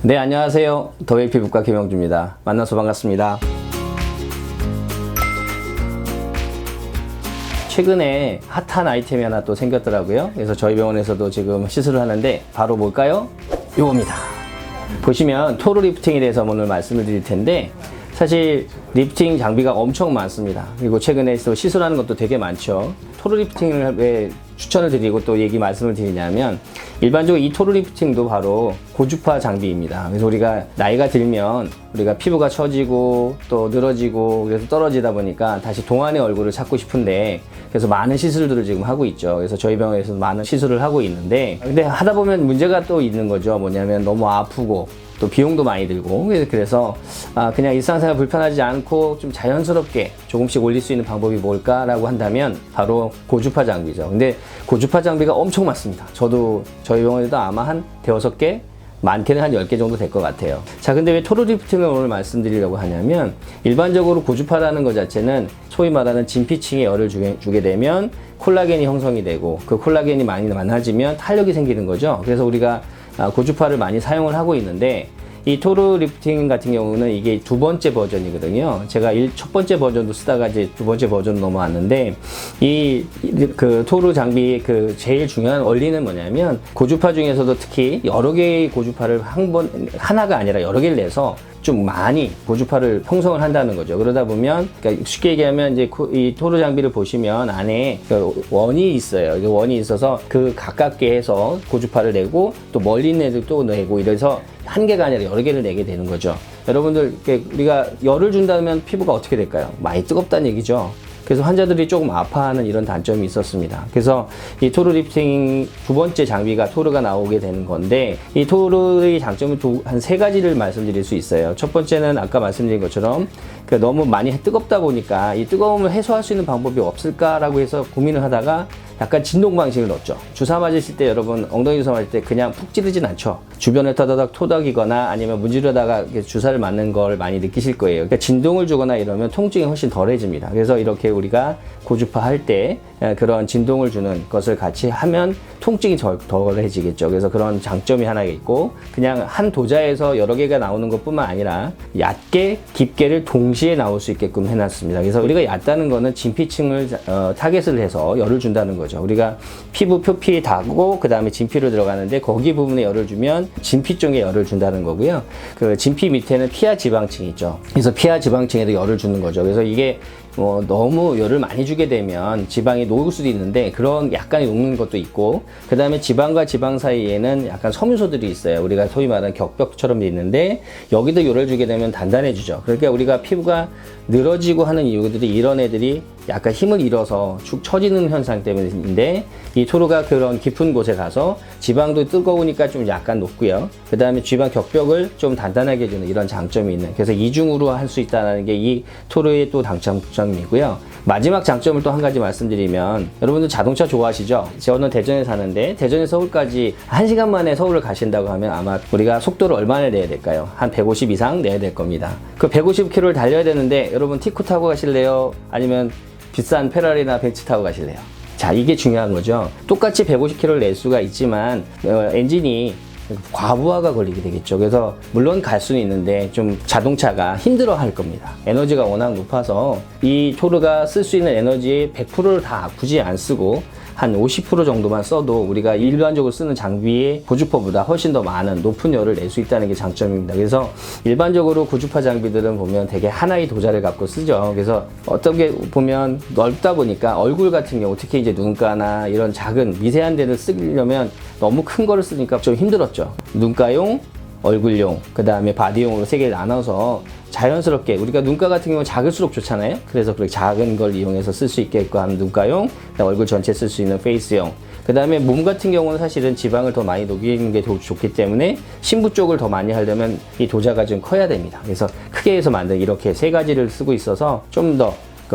네, 안녕하세요. 더웨이 피부과 김영주입니다. 만나서 반갑습니다. 최근에 핫한 아이템이 하나 또 생겼더라고요. 그래서 저희 병원에서도 지금 시술을 하는데 바로 뭘까요? 요겁니다. 보시면 토르 리프팅에 대해서 오늘 말씀을 드릴 텐데, 사실 리프팅 장비가 엄청 많습니다. 그리고 최근에 또 시술하는 것도 되게 많죠. 토르 리프팅을 왜 추천을 드리고 또 말씀을 드리냐면, 일반적으로 이 토르 리프팅도 바로 고주파 장비입니다. 그래서 우리가 나이가 들면 우리가 피부가 처지고 또 늘어지고 그래서 떨어지다 보니까 다시 동안의 얼굴을 찾고 싶은데, 그래서 많은 시술들을 지금 하고 있죠. 그래서 저희 병원에서 많은 시술을 하고 있는데, 근데 하다 보면 문제가 또 있는 거죠. 뭐냐면 너무 아프고 또 비용도 많이 들고, 그래서 그냥 일상생활 불편하지 않고 좀 자연스럽게 조금씩 올릴 수 있는 방법이 뭘까라고 한다면 바로 고주파 장비죠. 근데 고주파 장비가 엄청 많습니다. 저도 저희 병원에도 아마 한 5개, 많게는 한 10개 정도 될 것 같아요. 자, 근데 왜 토르 리프팅을 오늘 말씀드리려고 하냐면, 일반적으로 고주파라는 것 자체는 소위 말하는 진피층에 열을 주게 되면 콜라겐이 형성이 되고, 그 콜라겐이 많이 많아지면 탄력이 생기는 거죠. 그래서 우리가 고주파를 많이 사용을 하고 있는데, 이 토르 리프팅 같은 경우는 이게 2번째 버전이거든요. 제가 첫 번째 버전도 쓰다가 이제 2번째 버전 넘어왔는데, 그 토르 장비의 그 제일 중요한 원리는 뭐냐면, 고주파 중에서도 특히 여러 개의 고주파를 하나가 아니라 여러 개를 내서 좀 많이 고주파를 형성을 한다는 거죠. 그러다 보면, 그러니까 쉽게 얘기하면 이제 이 토르 장비를 보시면 안에 원이 있어요. 원이 있어서 그 가깝게 해서 고주파를 내고, 또 멀리 있는 애들 또 내고, 이래서 한 개가 아니라 여러 개를 내게 되는 거죠. 여러분들, 우리가 열을 준다면 피부가 어떻게 될까요? 많이 뜨겁다는 얘기죠. 그래서 환자들이 조금 아파하는 이런 단점이 있었습니다. 그래서 이 토르 리프팅 2번째 장비가 토르가 나오게 되는 건데, 이 토르의 장점은 한 3가지를 말씀드릴 수 있어요. 첫 번째는 아까 말씀드린 것처럼 너무 많이 뜨겁다 보니까 이 뜨거움을 해소할 수 있는 방법이 없을까라고 해서 고민을 하다가 약간 진동 방식을 넣었죠. 주사 맞으실 때, 여러분 엉덩이 주사 맞을 때 그냥 푹 찌르진 않죠. 주변에 타다닥 토닥이거나 아니면 문지르다가 주사를 맞는 걸 많이 느끼실 거예요. 그러니까 진동을 주거나 이러면 통증이 훨씬 덜해집니다. 그래서 이렇게 우리가 고주파 할 때 그런 진동을 주는 것을 같이 하면 통증이 덜해지겠죠. 그래서 그런 장점이 하나 있고, 그냥 한 도자에서 여러 개가 나오는 것 뿐만 아니라 얕게 깊게를 동시에 나올 수 있게끔 해놨습니다. 그래서 우리가 얕다는 거는 진피층을 타겟을 해서 열을 준다는 거죠. 우리가 피부 표피에 닿고 그 다음에 진피로 들어가는데, 거기 부분에 열을 주면 진피 쪽에 열을 준다는 거고요. 그 진피 밑에는 피하 지방층이 있죠. 그래서 피하 지방층에도 열을 주는 거죠. 그래서 이게 너무 열을 많이 주게 되면 지방이 녹을 수도 있는데, 그런 약간의 녹는 것도 있고, 그 다음에 지방과 지방 사이에는 약간 섬유소들이 있어요. 우리가 소위 말하는 격벽처럼 돼 있는데, 여기도 열을 주게 되면 단단해지죠. 그러니까 우리가 피부가 늘어지고 하는 이유들이 이런 애들이 약간 힘을 잃어서 축 처지는 현상 때문인데, 이 토르가 그런 깊은 곳에 가서 지방도 뜨거우니까 좀 약간 녹고요. 그 다음에 지방 격벽을 좀 단단하게 해주는 이런 장점이 있는, 그래서 이중으로 할 수 있다는 게 이 토르의 또 장점이고요. 마지막 장점을 또 한 가지 말씀드리면, 여러분들 자동차 좋아하시죠? 저는 대전에 사는데, 대전에서 서울까지 1시간 만에 서울을 가신다고 하면 아마 우리가 속도를 얼마나 내야 될까요? 한 150 이상 내야 될 겁니다. 그 150km를 달려야 되는데, 여러분 티쿠 타고 가실래요? 아니면 비싼 페라리나 벤츠 타고 가실래요? 자, 이게 중요한 거죠. 똑같이 150km를 낼 수가 있지만 엔진이 과부하가 걸리게 되겠죠. 그래서 물론 갈 수는 있는데 좀 자동차가 힘들어 할 겁니다. 에너지가 워낙 높아서 이 토르가 쓸 수 있는 에너지의 100%를 다 굳이 안 쓰고 한 50% 정도만 써도 우리가 일반적으로 쓰는 장비의 고주파보다 훨씬 더 많은 높은 열을 낼 수 있다는 게 장점입니다. 그래서 일반적으로 고주파 장비들은 보면 되게 하나의 도자를 갖고 쓰죠. 그래서 어떻게 보면 넓다 보니까 얼굴 같은 경우, 특히 이제 눈가나 이런 작은 미세한 데를 쓰려면 너무 큰 거를 쓰니까 좀 힘들었죠. 눈가용, 얼굴용, 그 다음에 바디용으로 3개를 나눠서 자연스럽게, 우리가 눈가 같은 경우는 작을수록 좋잖아요. 그래서 그렇게 작은 걸 이용해서 쓸 수 있게끔 하는 눈가용, 얼굴 전체 쓸 수 있는 페이스용, 그 다음에 몸 같은 경우는 사실은 지방을 더 많이 녹이는 게 더 좋기 때문에 심부 쪽을 더 많이 하려면 이 도자가 좀 커야 됩니다. 그래서 크게 해서 만든 이렇게 3가지를 쓰고 있어서 좀 더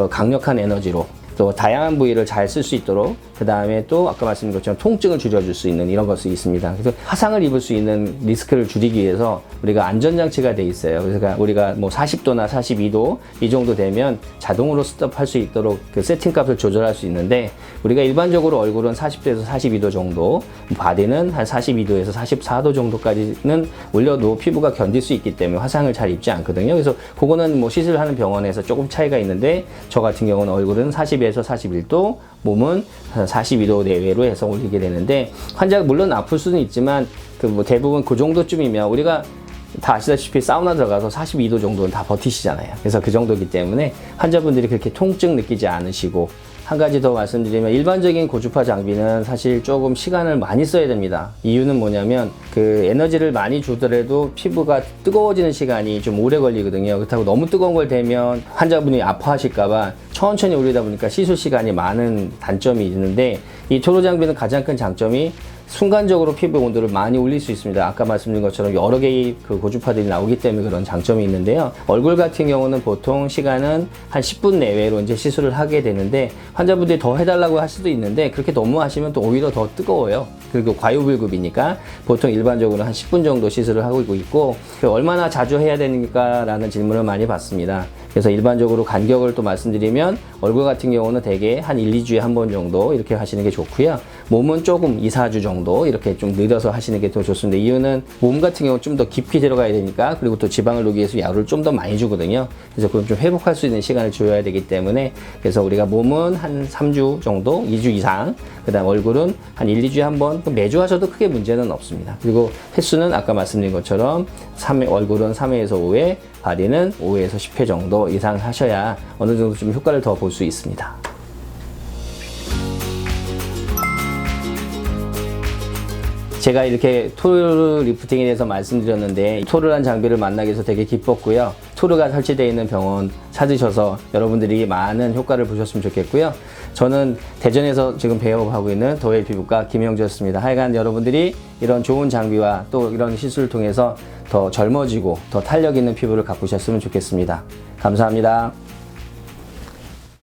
강력한 에너지로 또 다양한 부위를 잘 쓸 수 있도록, 그 다음에 또 아까 말씀드린 것처럼 통증을 줄여줄 수 있는 이런 것이 있습니다. 그래서 화상을 입을 수 있는 리스크를 줄이기 위해서 우리가 안전장치가 돼 있어요. 그래서 우리가 뭐 40도나 42도 이 정도 되면 자동으로 스톱할 수 있도록 그 세팅 값을 조절할 수 있는데, 우리가 일반적으로 얼굴은 40도에서 42도 정도, 바디는 한 42도에서 44도 정도까지는 올려도 피부가 견딜 수 있기 때문에 화상을 잘 입지 않거든요. 그래서 그거는 뭐 시술하는 병원에서 조금 차이가 있는데, 저 같은 경우는 얼굴은 40에서 41도, 몸은 42도 내외로 해서 올리게 되는데, 환자가 물론 아플 수는 있지만 그 뭐 대부분 그 정도쯤이면 우리가 다 아시다시피 사우나 들어가서 42도 정도는 다 버티시잖아요. 그래서 그 정도이기 때문에 환자분들이 그렇게 통증 느끼지 않으시고, 한 가지 더 말씀드리면 일반적인 고주파 장비는 사실 조금 시간을 많이 써야 됩니다. 이유는 뭐냐면 그 에너지를 많이 주더라도 피부가 뜨거워지는 시간이 좀 오래 걸리거든요. 그렇다고 너무 뜨거운 걸 대면 환자분이 아파하실까봐 천천히 올리다 보니까 시술 시간이 많은 단점이 있는데, 이 토로 장비는 가장 큰 장점이 순간적으로 피부 온도를 많이 올릴 수 있습니다. 아까 말씀드린 것처럼 여러 개의 그 고주파들이 나오기 때문에 그런 장점이 있는데요. 얼굴 같은 경우는 보통 시간은 한 10분 내외로 이제 시술을 하게 되는데, 환자분들이 더 해달라고 할 수도 있는데 그렇게 너무 하시면 또 오히려 더 뜨거워요. 그리고 과유불급이니까 보통 일반적으로 한 10분 정도 시술을 하고 있고, 얼마나 자주 해야 되니까라는 질문을 많이 받습니다. 그래서 일반적으로 간격을 또 말씀드리면 얼굴 같은 경우는 대개 한 1, 2주에 한 번 정도 이렇게 하시는 게 좋고요. 몸은 조금 2, 4주 정도 이렇게 좀 늘려서 하시는 게 더 좋습니다. 이유는 몸 같은 경우 좀 더 깊이 들어가야 되니까, 그리고 또 지방을 녹이기 위해서 야를 좀 더 많이 주거든요. 그래서 그건 좀 회복할 수 있는 시간을 줘야 되기 때문에, 그래서 우리가 몸은 한 3주 정도, 2주 이상, 그 다음 얼굴은 한 1, 2주에 한 번, 매주 하셔도 크게 문제는 없습니다. 그리고 횟수는 아까 말씀드린 것처럼 얼굴은 3회에서 5회, 바디는 5회에서 10회 정도 이상 하셔야 어느 정도 좀 효과를 더 볼 수 있습니다. 제가 이렇게 토르 리프팅에 대해서 말씀드렸는데, 토르란 장비를 만나게 돼서 되게 기뻤고요. 토르가 설치되어 있는 병원 찾으셔서 여러분들이 많은 효과를 보셨으면 좋겠고요. 저는 대전에서 지금 배업하고 있는 더웰 피부과 김영주였습니다. 하여간 여러분들이 이런 좋은 장비와 또 이런 시술을 통해서 더 젊어지고 더 탄력 있는 피부를 가꾸셨으면 좋겠습니다. 감사합니다.